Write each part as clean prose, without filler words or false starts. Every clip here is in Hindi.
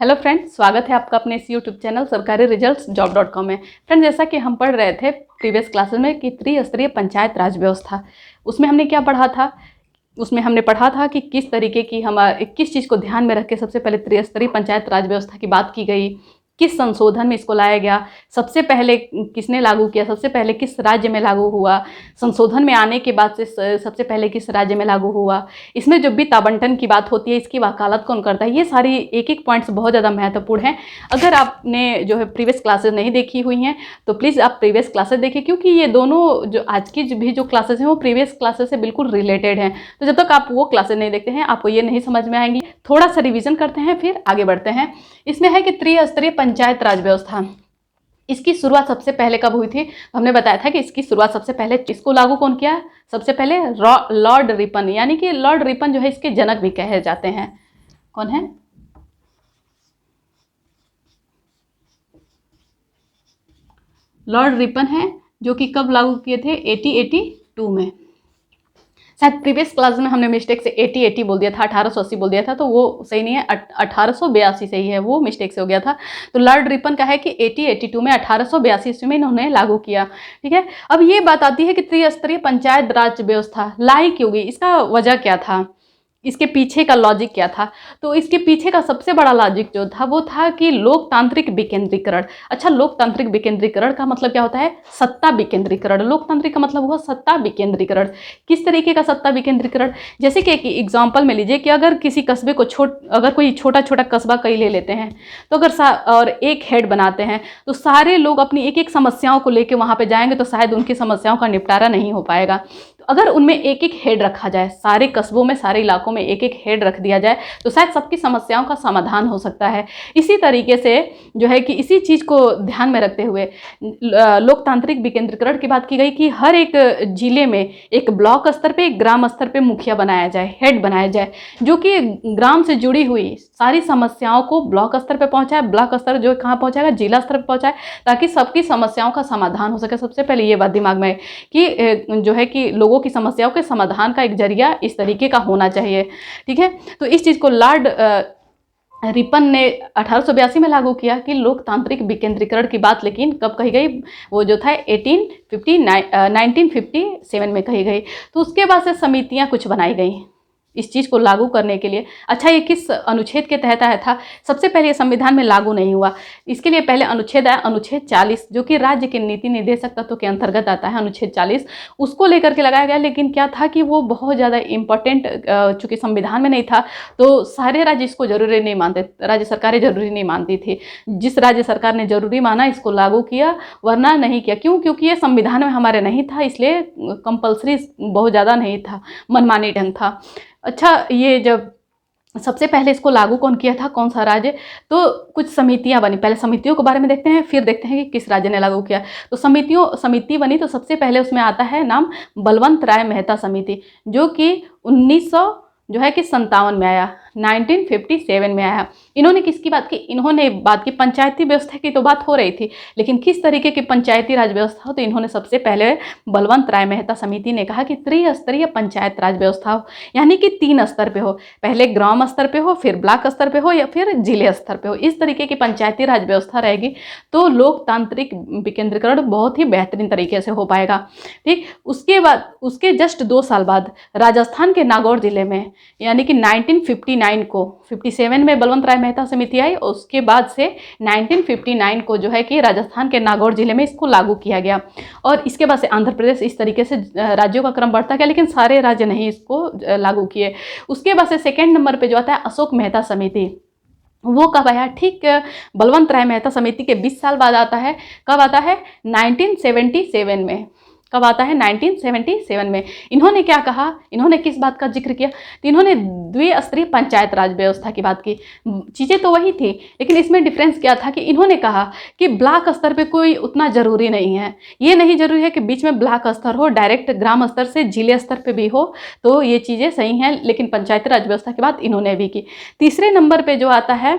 हेलो फ्रेंड्स, स्वागत है आपका अपने इस यूट्यूब चैनल सरकारी रिजल्ट्स जॉब.com में। फ्रेंड्स, जैसा कि हम पढ़ रहे थे प्रीवियस क्लासेस में कि त्रिस्तरीय पंचायत राज व्यवस्था, उसमें हमने क्या पढ़ा था। उसमें हमने पढ़ा था कि किस तरीके की किस चीज़ को ध्यान में रख के सबसे पहले त्रिस्तरीय पंचायत राज व्यवस्था की बात की गई, किस संशोधन में इसको लाया गया, सबसे पहले किसने लागू किया, सबसे पहले किस राज्य में लागू हुआ, संशोधन में आने के बाद से सबसे पहले किस राज्य में लागू हुआ, इसमें जो वित्त आवंटन की बात होती है इसकी वकालत कौन करता है। ये सारी एक एक पॉइंट्स बहुत ज़्यादा महत्वपूर्ण हैं। अगर आपने जो है प्रीवियस क्लासेस नहीं देखी हुई हैं तो प्लीज़ आप प्रीवियस क्लासेस देखिए, क्योंकि ये दोनों जो आज की भी जो क्लासेस हैं वो प्रीवियस क्लासेस से बिल्कुल रिलेटेड हैं। तो जब तक आप वो क्लासेस नहीं देखते हैं आपको ये नहीं समझ में आएंगी। थोड़ा सा रिवीजन करते हैं फिर आगे बढ़ते हैं। इसमें है कि त्रिस्तरीय पंचायत राज व्यवस्था, इसकी शुरुआत सबसे पहले कब हुई थी। हमने बताया था कि इसकी शुरुआत सबसे पहले इसको लागू कौन किया, सबसे पहले लॉर्ड रिपन, यानी कि लॉर्ड रिपन जो है इसके जनक भी कहे जाते हैं। कौन है? लॉर्ड रिपन है, जो कि कब लागू किए थे, 1882 में। शायद प्रीवियस क्लास में हमने मिस्टेक से 1880 बोल दिया था, 1880 बोल दिया था, तो वो सही नहीं है, 1882 सही है, वो मिस्टेक से हो गया था। तो लॉर्ड रिपन का है कि 1882 में, 1882 में इन्होंने लागू किया। ठीक है, अब ये बात आती है कि त्रिस्तरीय पंचायत राज व्यवस्था लाई क्यों गई, इसका वजह क्या था, इसके पीछे का लॉजिक क्या था। तो इसके पीछे का सबसे बड़ा लॉजिक जो था वो था कि लोकतांत्रिक विकेंद्रीकरण। अच्छा, लोकतांत्रिक विकेंद्रीकरण का मतलब क्या होता है, सत्ता विकेंद्रीकरण। लोकतांत्रिक का मतलब हुआ सत्ता विकेंद्रीकरण। किस तरीके का सत्ता विकेंद्रीकरण, जैसे कि एक एग्जांपल में लीजिए कि अगर किसी कस्बे को अगर कोई छोटा छोटा कस्बा कई ले लेते हैं तो और एक हेड बनाते हैं तो सारे लोग अपनी एक एक समस्याओं को लेकर वहाँ पे जाएंगे तो शायद उनकी समस्याओं का निपटारा नहीं हो पाएगा। अगर उनमें एक एक हेड रखा जाए, सारे कस्बों में सारे इलाकों में एक एक हेड रख दिया जाए तो शायद सबकी समस्याओं का समाधान हो सकता है। इसी तरीके से जो है कि इसी चीज़ को ध्यान में रखते हुए लोकतांत्रिक विकेंद्रीकरण की बात की गई कि हर एक जिले में एक ब्लॉक स्तर पे, एक ग्राम स्तर पे मुखिया बनाया जाए, हेड बनाया जाए, जो कि ग्राम से जुड़ी हुई सारी समस्याओं को ब्लॉक स्तर पे पहुंचाए, ब्लॉक स्तर जो कहाँ पहुंचाएगा, जिला स्तर पे पहुंचाए, ताकि सबकी समस्याओं का समाधान हो सके। सबसे पहले ये बात दिमाग में कि जो है कि लोगों की समस्याओं के समाधान का एक जरिया इस तरीके का होना चाहिए। ठीक है, तो इस चीज़ को लॉर्ड रिपन ने 1882 में लागू किया कि लोकतांत्रिक विकेंद्रीकरण की बात, लेकिन कब कही गई, वो जो था 1957 में कही गई। तो उसके बाद से समितियां कुछ बनाई गई इस चीज़ को लागू करने के लिए। अच्छा, ये किस अनुच्छेद के तहत आया था, सबसे पहले ये संविधान में लागू नहीं हुआ। इसके लिए पहले अनुच्छेद आया, अनुच्छेद 40, जो कि राज्य के नीति निर्देशक तत्व के अंतर्गत आता है। अनुच्छेद 40 उसको लेकर के लगाया गया, लेकिन क्या था कि वो बहुत ज़्यादा इम्पोर्टेंट, चूँकि संविधान में नहीं था तो सारे राज्य इसको जरूरी नहीं मानते, राज्य सरकारें जरूरी नहीं मानती थी। जिस राज्य सरकार ने जरूरी माना इसको लागू किया, वरना नहीं किया। क्यों? क्योंकि ये संविधान में हमारे नहीं था, इसलिए कंपल्सरी बहुत ज़्यादा नहीं था, मनमानी ढंग था। अच्छा, ये जब सबसे पहले इसको लागू कौन किया था, कौन सा राज्य, तो कुछ समितियां बनी। पहले समितियों के बारे में देखते हैं, फिर देखते हैं कि किस राज्य ने लागू किया। तो समिति बनी, तो सबसे पहले उसमें आता है नाम बलवंत राय मेहता समिति, जो कि 1957 में आया, 1957 में आया। इन्होंने किसकी बात की, इन्होंने बात की पंचायती व्यवस्था की तो बात हो रही थी, लेकिन किस तरीके की पंचायती राज व्यवस्था हो, तो इन्होंने सबसे पहले बलवंत राय मेहता समिति ने कहा कि त्रिस्तरीय पंचायत राज व्यवस्था हो, यानी कि 3 स्तर पे हो, पहले ग्राम स्तर पे हो, फिर ब्लॉक स्तर पे हो, या फिर जिले स्तर पे हो। इस तरीके की पंचायती राज व्यवस्था रहेगी तो लोकतांत्रिक विकेंद्रीकरण बहुत ही बेहतरीन तरीके से हो पाएगा। ठीक, उसके बाद उसके जस्ट 2 साल बाद राजस्थान के नागौर जिले में, यानी कि 1959 को, 57 में बलवंत राय मेहता समिति आई, और उसके बाद से 1959 को जो है कि राजस्थान के नागौर जिले में इसको लागू किया गया। और इसके बाद से आंध्र प्रदेश, इस तरीके से राज्यों का क्रम बढ़ता गया, लेकिन सारे राज्य नहीं इसको लागू किए। उसके बाद से सेकेंड नंबर पे जो आता है अशोक मेहता समिति, वो कब आया, ठीक बलवंत राय मेहता समिति के 20 साल बाद आता है। कब आता है, 1977 में। कब आता है, 1977 में। इन्होंने क्या कहा, इन्होंने किस बात का जिक्र किया, तो इन्होंने द्विस्तरीय पंचायत राज व्यवस्था की बात की। चीज़ें तो वही थी, लेकिन इसमें डिफरेंस क्या था कि इन्होंने कहा कि ब्लॉक स्तर पे कोई उतना ज़रूरी नहीं है, ये नहीं जरूरी है कि बीच में ब्लॉक स्तर हो, डायरेक्ट ग्राम स्तर से जिले स्तर पे भी हो, तो ये चीज़ें सही हैं, लेकिन पंचायती राज व्यवस्था की बात इन्होंने भी की। तीसरे नंबर पर जो आता है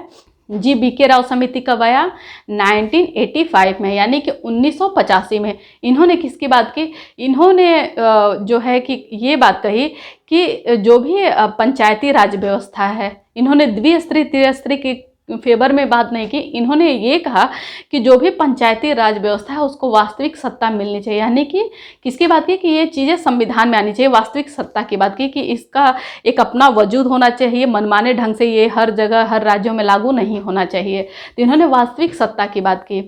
जी BK राव समिति कब आया, 1985 में, यानी कि 1985 में। इन्होंने किसकी बात की, इन्होंने जो है कि ये बात कही कि जो भी पंचायती राज व्यवस्था है, इन्होंने द्विस्तरीय त्रिस्तरीय की फेवर में बात नहीं की। इन्होंने ये कहा कि जो भी पंचायती राज व्यवस्था है उसको वास्तविक सत्ता मिलनी चाहिए, यानी कि किसकी बात की कि ये चीज़ें संविधान में आनी चाहिए, वास्तविक सत्ता की बात की कि इसका एक अपना वजूद होना चाहिए, मनमाने ढंग से ये हर जगह हर राज्यों में लागू नहीं होना चाहिए। तो इन्होंने वास्तविक सत्ता की बात की।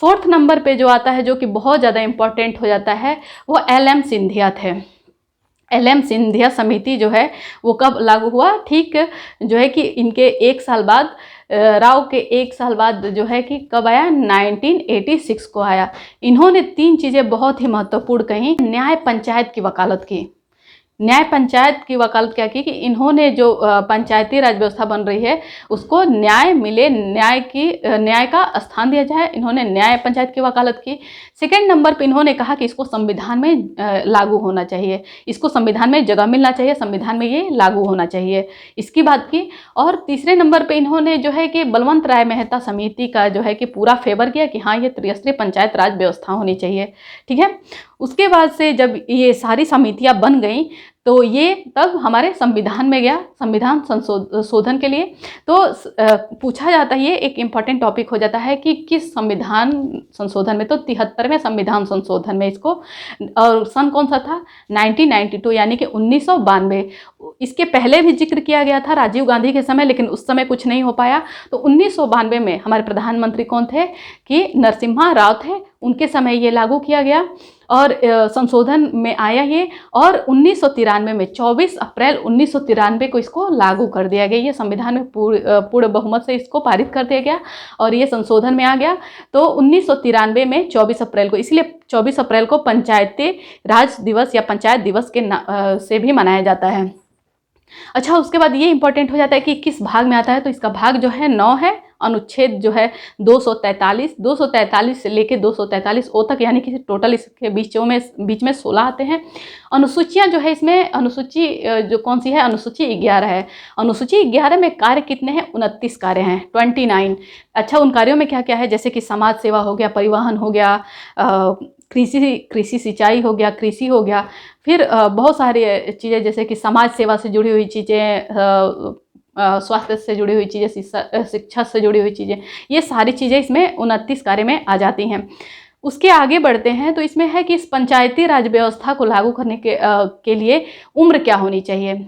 4th नंबर पे जो आता है जो कि बहुत ज़्यादा इम्पोर्टेंट हो जाता है वो LM सिंधिया थे। LM सिंधिया समिति जो है वो कब लागू हुआ, ठीक जो है कि इनके 1 साल बाद, राव के 1 साल बाद जो है कि कब आया, 1986 को आया। इन्होंने 3 चीज़ें बहुत ही महत्वपूर्ण कही। न्याय पंचायत की वकालत की। न्याय पंचायत की वकालत क्या की कि इन्होंने जो पंचायती राज व्यवस्था बन रही है उसको न्याय मिले, न्याय का स्थान दिया जाए। इन्होंने न्याय पंचायत की वकालत की। 2nd नंबर पे इन्होंने कहा कि इसको संविधान में लागू होना चाहिए, इसको संविधान में जगह मिलना चाहिए, संविधान में ये लागू होना चाहिए, इसकी बात की। और 3रे नंबर पे इन्होंने जो है कि बलवंत राय मेहता समिति का जो है कि पूरा फेवर किया कि हाँ ये त्रिस्तरीय पंचायत राज व्यवस्था होनी चाहिए, ठीक है। उसके बाद से जब ये सारी समितियां बन गई तो ये तब हमारे संविधान में गया, संविधान संशोधन के लिए। तो पूछा जाता है, ये एक इम्पॉर्टेंट टॉपिक हो जाता है कि किस संविधान संशोधन में, तो 73वें संविधान संशोधन में इसको, और सन कौन सा था, 1992 यानी कि 1992। इसके पहले भी जिक्र किया गया था राजीव गांधी के समय, लेकिन उस समय कुछ नहीं हो पाया। तो 1992 में हमारे प्रधानमंत्री कौन थे कि नरसिम्हा राव थे, उनके समय ये लागू किया गया और संशोधन में आया ये। और 1993 में 24 अप्रैल 1993 को इसको लागू कर दिया गया। ये संविधान में पूर्ण बहुमत से इसको पारित कर दिया गया और ये संशोधन में आ गया। तो 1993 में 24 अप्रैल को, इसलिए 24 अप्रैल को पंचायती राज दिवस या पंचायत दिवस के से भी मनाया जाता है। अच्छा, उसके बाद ये इंपॉर्टेंट हो जाता है कि किस भाग में आता है, तो इसका भाग जो है 9 है। अनुच्छेद जो है 243 से लेके 243 ओ तक, यानी कि टोटल इसके बीच में 16 आते हैं। अनुसूचियां जो है इसमें, अनुसूची जो कौन सी है, अनुसूची 11 है। अनुसूची 11 में कार्य कितने हैं, 29 कार्य हैं, 29। अच्छा, उन कार्यों में क्या क्या है, जैसे कि समाज सेवा हो गया, परिवहन हो गया, कृषि सिंचाई हो गया, कृषि हो गया, फिर बहुत सारी चीज़ें जैसे कि समाज सेवा से जुड़ी हुई चीज़ें, स्वास्थ्य से जुड़ी हुई चीज़ें, शिक्षा से जुड़ी हुई चीज़ें, ये सारी चीज़ें इसमें 29 कार्य में आ जाती हैं। उसके आगे बढ़ते हैं तो इसमें है कि इस पंचायती राज व्यवस्था को लागू करने के लिए उम्र क्या होनी चाहिए,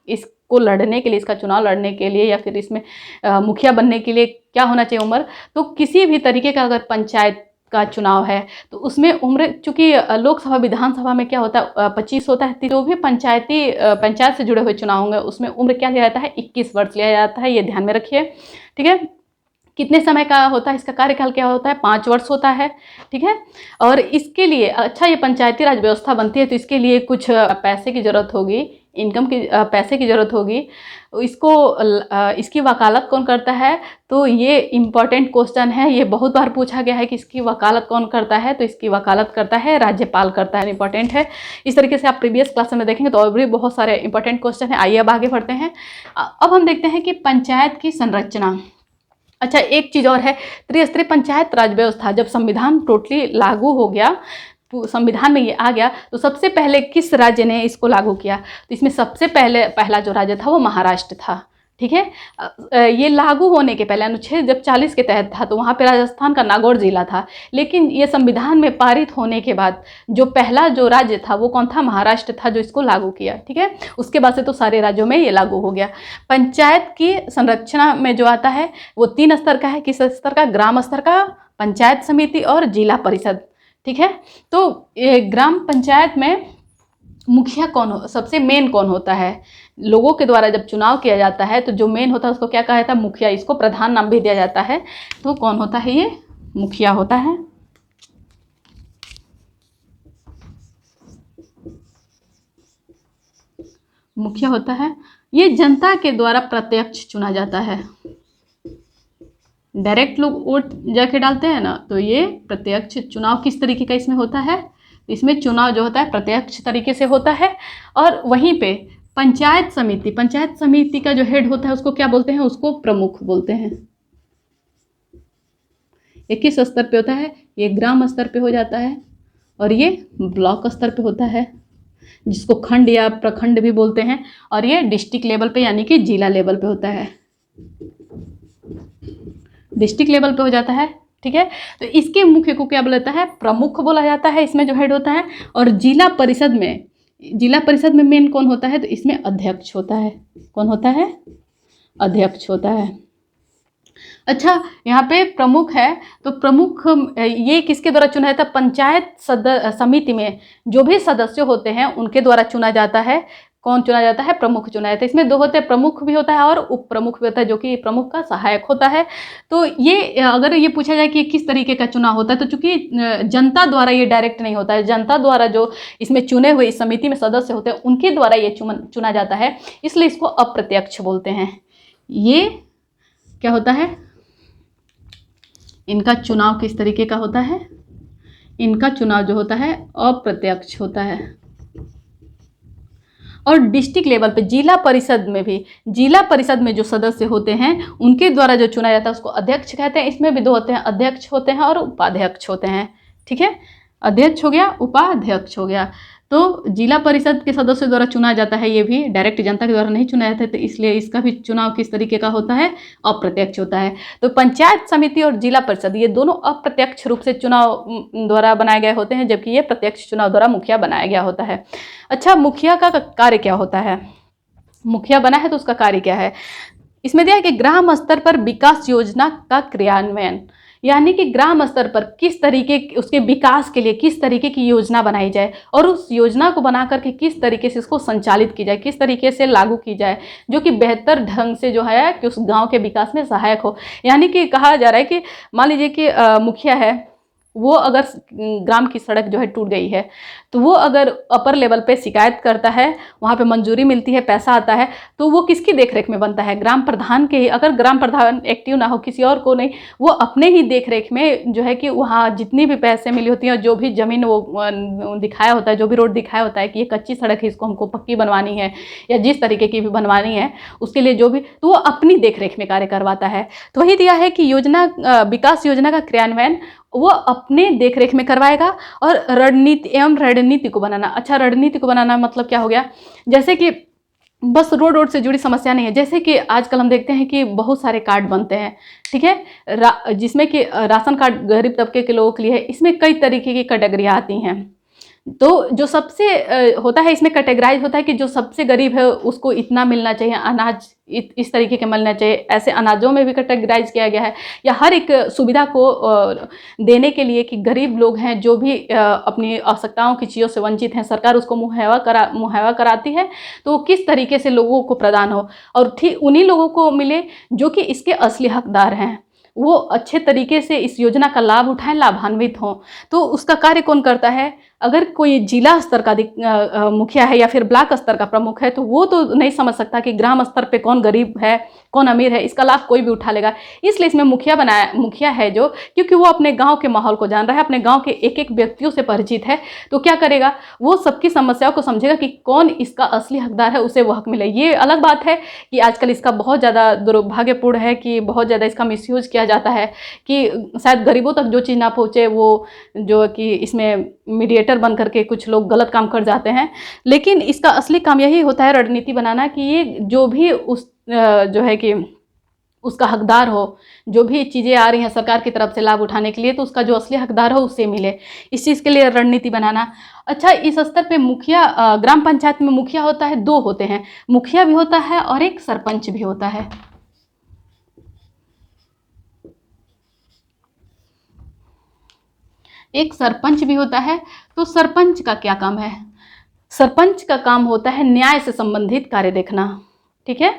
इसको लड़ने के लिए, इसका चुनाव लड़ने के लिए या फिर इसमें मुखिया बनने के लिए क्या होना चाहिए उम्र। तो किसी भी तरीके का अगर पंचायत का चुनाव है तो उसमें उम्र, चूँकि लोकसभा विधानसभा में क्या होता है 25 होता है, जो भी पंचायत से जुड़े हुए चुनाव होंगे उसमें उम्र क्या लिया जाता है, 21 वर्ष लिया जाता है, ये ध्यान में रखिए, ठीक है। कितने समय का होता है इसका कार्यकाल, क्या होता है, 5 वर्ष होता है, ठीक है। और इसके लिए, अच्छा, ये पंचायती राज व्यवस्था बनती है तो इसके लिए कुछ पैसे की ज़रूरत होगी, इनकम की, पैसे की ज़रूरत होगी। इसको इसकी वकालत कौन करता है, तो ये इम्पॉर्टेंट क्वेश्चन है, ये बहुत बार पूछा गया है कि इसकी वकालत कौन करता है, तो इसकी वकालत करता है राज्यपाल करता है, इंपॉर्टेंट है। इस तरीके से आप प्रीवियस क्लास में देखेंगे तो और भी बहुत सारे इंपॉर्टेंट क्वेश्चन है। आइए अब आगे बढ़ते हैं। अब हम देखते हैं कि पंचायत की संरचना। अच्छा, एक चीज़ और है, त्रिस्तरीय पंचायत राज व्यवस्था जब संविधान टोटली लागू हो गया, संविधान में ये आ गया, तो सबसे पहले किस राज्य ने इसको लागू किया, तो इसमें सबसे पहला जो राज्य था वो महाराष्ट्र था, ठीक है। ये लागू होने के पहले अनुच्छेद जब 40 के तहत था तो वहाँ पे राजस्थान का नागौर जिला था, लेकिन ये संविधान में पारित होने के बाद जो पहला जो राज्य था वो कौन था, महाराष्ट्र था, जो इसको लागू किया, ठीक है। उसके बाद से तो सारे राज्यों में ये लागू हो गया। पंचायत की संरचना में जो आता है वो 3 स्तर का है, किस स्तर का, ग्राम स्तर का, पंचायत समिति और जिला परिषद, ठीक है। तो ग्राम पंचायत में मुखिया सबसे मेन कौन होता है, लोगों के द्वारा जब चुनाव किया जाता है तो जो मेन होता है उसको क्या कहा जाता है, मुखिया। इसको प्रधान नाम भी दिया जाता है। तो कौन होता है, ये मुखिया होता है। मुखिया होता है, ये जनता के द्वारा प्रत्यक्ष चुना जाता है। डायरेक्ट लोग वोट जाके डालते हैं ना, तो ये प्रत्यक्ष चुनाव किस तरीके का इसमें होता है, इसमें चुनाव जो होता है प्रत्यक्ष तरीके से होता है। और वहीं पे पंचायत समिति का जो हेड होता है उसको क्या बोलते हैं, उसको प्रमुख बोलते हैं। ये किस स्तर पे होता है, ये ग्राम स्तर पे हो जाता है और ये ब्लॉक स्तर पे होता है, जिसको खंड या प्रखंड भी बोलते हैं, और ये डिस्ट्रिक्ट लेवल पे यानी कि जिला लेवल पे होता है। डिस्ट्रिक्ट लेवल पे हो जाता है, ठीक है। तो इसके मुख्य को क्या बोला जाता है, प्रमुख बोला जाता है, इसमें जो हेड होता है। और जिला परिषद में मेन कौन होता है, तो इसमें अध्यक्ष होता है। कौन होता है, अध्यक्ष होता है। अच्छा, यहाँ पे प्रमुख है, तो प्रमुख ये किसके द्वारा चुना जाता है, पंचायत समिति में जो भी सदस्य होते हैं उनके द्वारा चुना जाता है। कौन चुना जाता है, प्रमुख चुना जाता है। इसमें दो होते हैं, प्रमुख भी होता है और उप प्रमुख भी होता है, जो कि प्रमुख का सहायक होता है। तो ये अगर ये पूछा जाए कि किस तरीके का चुनाव होता है, तो चूंकि जनता द्वारा ये डायरेक्ट नहीं होता है, जनता द्वारा जो इसमें चुने हुए इस समिति में सदस्य होते हैं उनके द्वारा ये चुना जाता है, इसलिए इसको अप्रत्यक्ष बोलते हैं। ये क्या होता है, इनका चुनाव किस तरीके का होता है, इनका चुनाव जो होता है अप्रत्यक्ष होता है। और डिस्ट्रिक्ट लेवल पे जिला परिषद में जो सदस्य होते हैं उनके द्वारा जो चुना जाता है उसको अध्यक्ष कहते हैं। इसमें भी दो होते हैं, अध्यक्ष होते हैं और उपाध्यक्ष होते हैं, ठीक है। अध्यक्ष हो गया, उपाध्यक्ष हो गया। तो जिला परिषद के सदस्यों द्वारा चुना जाता है, ये भी डायरेक्ट जनता के द्वारा नहीं चुना जाता है, तो इसलिए इसका भी चुनाव किस तरीके का होता है, अप्रत्यक्ष होता है। तो पंचायत समिति और जिला परिषद ये दोनों अप्रत्यक्ष रूप से चुनाव द्वारा बनाए गए होते हैं, जबकि ये प्रत्यक्ष चुनाव द्वारा मुखिया बनाया गया होता है। अच्छा, मुखिया का कार्य क्या होता है, मुखिया बना है तो उसका कार्य क्या है, इसमें दिया है कि ग्राम स्तर पर विकास योजना का क्रियान्वयन, यानी कि ग्राम स्तर पर किस तरीके उसके विकास के लिए किस तरीके की योजना बनाई जाए और उस योजना को बना करके किस तरीके से इसको संचालित की जाए, किस तरीके से लागू की जाए, जो कि बेहतर ढंग से जो है कि उस गांव के विकास में सहायक हो। यानी कि कहा जा रहा है कि मान लीजिए कि मुखिया है, वो अगर ग्राम की सड़क जो है टूट गई है, तो वो अगर अपर लेवल पे शिकायत करता है, वहाँ पे मंजूरी मिलती है, पैसा आता है, तो वो किसकी देखरेख में बनता है, ग्राम प्रधान के ही। अगर ग्राम प्रधान एक्टिव ना हो, किसी और को नहीं, वो अपने ही देखरेख में जो है कि वहाँ जितनी भी पैसे मिली होती हैं और जो भी ज़मीन वो दिखाया होता है, जो भी रोड दिखाया होता है कि ये कच्ची सड़क है, इसको हमको पक्की बनवानी है या जिस तरीके की भी बनवानी है, उसके लिए जो भी, तो वो अपनी देखरेख में कार्य करवाता है। तो वही दिया है कि विकास योजना का क्रियान्वयन वो अपने देखरेख में करवाएगा। और रणनीति को बनाना, अच्छा रणनीति को बनाना मतलब क्या हो गया, जैसे कि बस रोड से जुड़ी समस्या नहीं है, जैसे कि आजकल हम देखते हैं कि बहुत सारे कार्ड बनते हैं, ठीक है, जिसमें कि राशन कार्ड गरीब तबके के लोगों के लिए है, इसमें कई तरीके की कैटेगरियाँ आती हैं। तो जो सबसे होता है, इसमें कैटेगराइज होता है कि जो सबसे गरीब है उसको इतना मिलना चाहिए, अनाज इस तरीके के मिलना चाहिए, ऐसे अनाजों में भी कैटेगराइज किया गया है। या हर एक सुविधा को देने के लिए कि गरीब लोग हैं जो भी अपनी आवश्यकताओं की चीज़ों से वंचित हैं, सरकार उसको मुहैया कराती है, तो वो किस तरीके से लोगों को प्रदान हो और ठीक उन्हीं लोगों को मिले जो कि इसके असली हकदार हैं, वो अच्छे तरीके से इस योजना का लाभ उठाएं, लाभान्वित हों। तो उसका कार्य कौन करता है, अगर कोई जिला स्तर का मुखिया है या फिर ब्लॉक स्तर का प्रमुख है, तो वो तो नहीं समझ सकता कि ग्राम स्तर पे कौन गरीब है कौन अमीर है, इसका लाभ कोई भी उठा लेगा। इसलिए इसमें मुखिया है जो, क्योंकि वो अपने गांव के माहौल को जान रहा है, अपने गांव के एक एक व्यक्तियों से परिचित है, तो क्या करेगा, वो सबकी समस्याओं को समझेगा कि कौन इसका असली हकदार है, उसे वो हक मिले। ये अलग बात है कि आजकल इसका बहुत ज़्यादा दुर्भाग्यपूर्ण है कि बहुत ज़्यादा इसका मिसयूज किया जाता है कि शायद गरीबों तक जो चीज़ ना पहुँचे, वो जो कि इसमें मीडिएटर बन करके कुछ लोग गलत काम कर जाते हैं। लेकिन इसका असली काम यही होता है रणनीति बनाना, कि ये जो भी उस जो है कि उसका हकदार हो, जो भी चीज़ें आ रही हैं सरकार की तरफ से लाभ उठाने के लिए, तो उसका जो असली हकदार हो उससे मिले, इस चीज़ के लिए रणनीति बनाना। अच्छा, इस स्तर पे मुखिया, ग्राम पंचायत में मुखिया होता है, दो होते हैं, मुखिया भी होता है और एक सरपंच भी होता है। एक सरपंच भी होता है। तो सरपंच का क्या काम है, सरपंच का काम होता है न्याय से संबंधित कार्य देखना, ठीक है।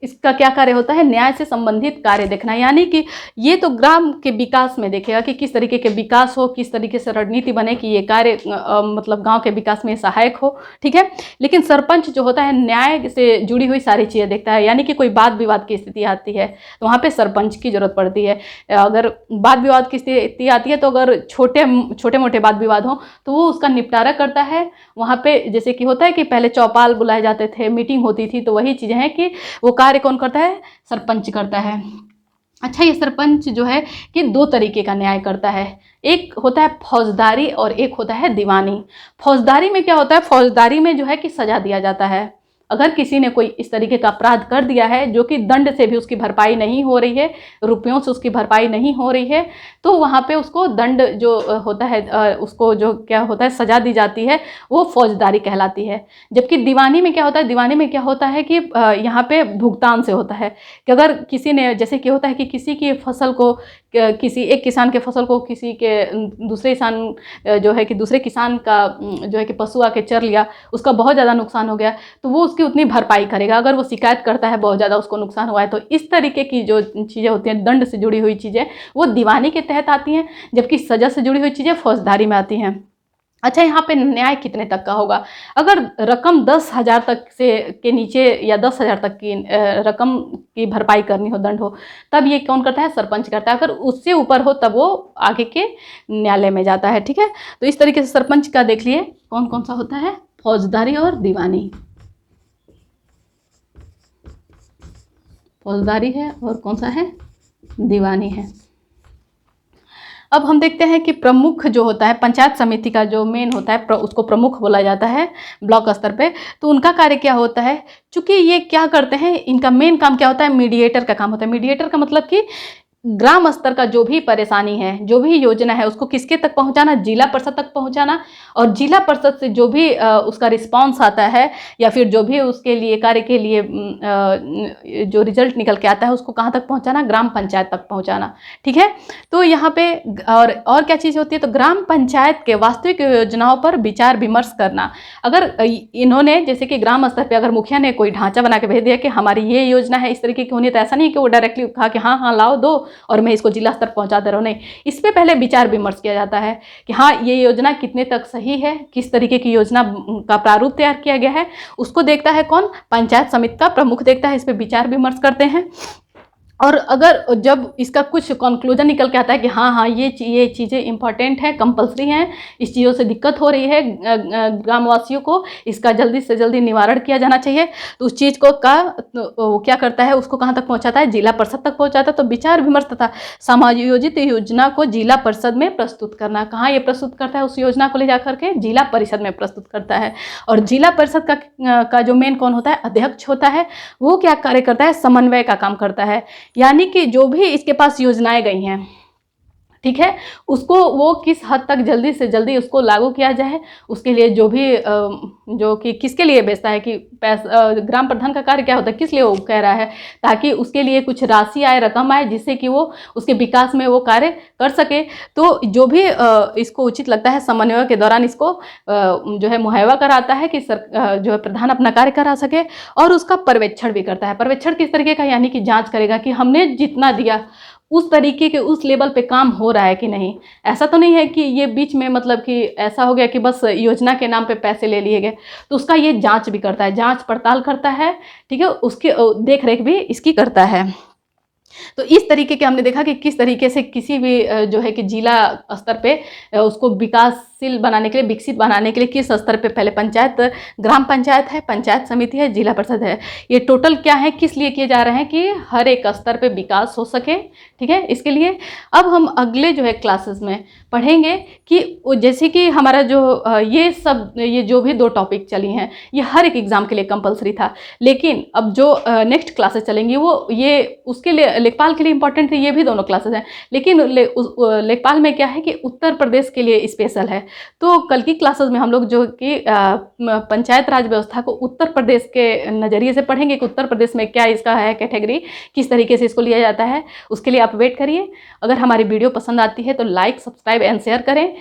इसका क्या कार्य होता है, न्याय से संबंधित कार्य देखना, यानी कि ये तो ग्राम के विकास में देखेगा कि किस तरीके के विकास हो, किस तरीके से रणनीति बने कि ये कार्य मतलब गांव के विकास में सहायक हो, ठीक है। लेकिन सरपंच जो होता है न्याय से जुड़ी हुई सारी चीज़ें देखता है, यानी कि कोई वाद विवाद की स्थिति आती है तो वहाँ पे सरपंच की जरूरत पड़ती है। अगर वाद विवाद की स्थिति आती है तो अगर छोटे मोटे वाद विवाद हों तो वो उसका निपटारा करता है। वहाँ पे जैसे कि होता है कि पहले चौपाल बुलाए जाते थे, मीटिंग होती थी, तो वही चीज़ें हैं कि वो कार्य कौन करता है, सरपंच करता है। अच्छा, ये सरपंच जो है कि दो तरीके का न्याय करता है, एक होता है फौजदारी और एक होता है दीवानी। फौजदारी में क्या होता है, फौजदारी में जो है कि सजा दिया जाता है, अगर किसी ने कोई इस तरीके का अपराध कर दिया है जो कि दंड से भी उसकी भरपाई नहीं हो रही है, रुपयों से उसकी भरपाई नहीं हो रही है, तो वहाँ पे उसको दंड जो होता है, उसको जो क्या होता है सज़ा दी जाती है, वो फौजदारी कहलाती है। जबकि दीवानी में क्या होता है, दीवानी में क्या होता है कि यहाँ पे भुगतान से होता है कि अगर किसी ने, जैसे कि होता है कि किसी की फसल को, किसी एक किसान के फसल को किसी के दूसरे किसान जो है कि दूसरे किसान का जो है कि पशु आके चर लिया, उसका बहुत ज़्यादा नुकसान हो गया, तो वो उसकी उतनी भरपाई करेगा। अगर वो शिकायत करता है बहुत ज़्यादा उसको नुकसान हुआ है, तो इस तरीके की जो चीज़ें होती हैं, दंड से जुड़ी हुई चीज़ें, वो दीवानी के तहत आती हैं, जबकि सज़ा से जुड़ी हुई चीज़ें फौजदारी में आती हैं। अच्छा, यहाँ पे न्याय कितने तक का होगा? अगर रकम 10,000 तक से के नीचे या 10,000 तक की रकम की भरपाई करनी हो, दंड हो, तब ये कौन करता है? सरपंच करता है। अगर उससे ऊपर हो तब वो आगे के न्यायालय में जाता है। ठीक है, तो इस तरीके से सरपंच का देख लिए कौन कौन सा होता है, फौजदारी और दीवानी। फौजदारी है और कौन सा है, दीवानी है। अब हम देखते हैं कि प्रमुख जो होता है, पंचायत समिति का जो मेन होता है, उसको प्रमुख बोला जाता है ब्लॉक स्तर पे। तो उनका कार्य क्या होता है? चूँकि ये क्या करते हैं, इनका मेन काम क्या होता है? मीडिएटर का काम होता है। मीडिएटर का मतलब कि ग्राम स्तर का जो भी परेशानी है, जो भी योजना है, उसको किसके तक पहुंचाना? जिला परिषद तक पहुंचाना। और जिला परिषद से जो भी उसका रिस्पांस आता है या फिर जो भी उसके लिए कार्य के लिए जो रिजल्ट निकल के आता है, उसको कहाँ तक पहुंचाना? ग्राम पंचायत तक पहुंचाना। ठीक है, तो यहाँ पे और क्या चीज़ होती है? तो ग्राम पंचायत के वास्तविक योजनाओं पर विचार विमर्श करना। अगर इन्होंने, जैसे कि ग्राम स्तर पर अगर मुखिया ने कोई ढांचा बना के भेज दिया कि हमारी ये योजना है, इस तरीके की होनी है, तो ऐसा नहीं कि वो डायरेक्टली कहा कि हाँ हाँ लाओ दो और मैं इसको जिला स्तर पहुंचाते रहूं। नहीं, इस पे पहले विचार विमर्श किया जाता है कि हाँ ये योजना कितने तक सही है, किस तरीके की योजना का प्रारूप तैयार किया गया है, उसको देखता है कौन? पंचायत समिति का प्रमुख देखता है। इस पे विचार विमर्श करते हैं। और अगर जब इसका कुछ कंक्लूजन निकल के आता है कि हाँ हाँ ये चीज़ें इंपॉर्टेंट हैं, कंपलसरी हैं, इस चीज़ों से दिक्कत हो रही है ग्रामवासियों को, इसका जल्दी से जल्दी निवारण किया जाना चाहिए, तो उस चीज़ को वो क्या करता है? उसको कहाँ तक पहुँचाता है? जिला परिषद तक पहुँचाता है। तो विचार विमर्श तथा समायोजित योजना को जिला परिषद में प्रस्तुत करना। कहाँ ये प्रस्तुत करता है? उस योजना को ले जा करके जिला परिषद में प्रस्तुत करता है। और जिला परिषद का जो मेन कौन होता है? अध्यक्ष होता है। वो क्या कार्य करता है? समन्वय का काम करता है। यानी कि जो भी इसके पास योजनाएं गई हैं, ठीक है, उसको वो किस हद तक जल्दी से जल्दी उसको लागू किया जाए, उसके लिए जो भी जो कि किसके लिए बेचता है कि ग्राम प्रधान का कार्य क्या होता है, किस लिए वो कह रहा है, ताकि उसके लिए कुछ राशि आए, रकम आए, जिससे कि वो उसके विकास में वो कार्य कर सके। तो जो भी इसको उचित लगता है, समन्वय के दौरान इसको जो है मुहैया कराता है कि जो है प्रधान अपना कार्य करा सके। और उसका पर्यवेक्षण भी करता है। पर्यवेक्षण किस तरीके का? यानी कि जाँच करेगा कि हमने जितना दिया उस तरीके के, उस लेवल पे काम हो रहा है कि नहीं। ऐसा तो नहीं है कि ये बीच में मतलब कि ऐसा हो गया कि बस योजना के नाम पे पैसे ले लिए गए। तो उसका ये जांच भी करता है, जांच पड़ताल करता है। ठीक है, उसकी देख रेख भी इसकी करता है। तो इस तरीके के हमने देखा कि किस तरीके से किसी भी जो है कि जिला स्तर पे उसको विकासशील बनाने के लिए, विकसित बनाने के लिए किस स्तर पे पहले पंचायत, ग्राम पंचायत है, पंचायत समिति है, जिला परिषद है, ये टोटल क्या है, किस लिए किए जा रहे हैं कि हर एक स्तर पे विकास हो सके। ठीक है, इसके लिए अब हम अगले जो है क्लासेस में पढ़ेंगे कि जैसे कि हमारा जो ये जो भी 2 टॉपिक चली हैं, ये हर एक एग्जाम के लिए कंपलसरी था। लेकिन अब जो नेक्स्ट क्लासेस चलेंगी वो ये उसके लिए लेखपाल के लिए इंपॉर्टेंट है, ये भी दोनों क्लासेस हैं। लेकिन लेखपाल में क्या है कि उत्तर प्रदेश के लिए स्पेशल है। तो कल की क्लासेस में हम लोग जो कि पंचायत राज व्यवस्था को उत्तर प्रदेश के नज़रिए से पढ़ेंगे कि उत्तर प्रदेश में क्या इसका है कैटेगरी, किस तरीके से इसको लिया जाता है। उसके लिए आप वेट करिए। अगर हमारी वीडियो पसंद आती है तो लाइक, सब्सक्राइब एंड शेयर करें।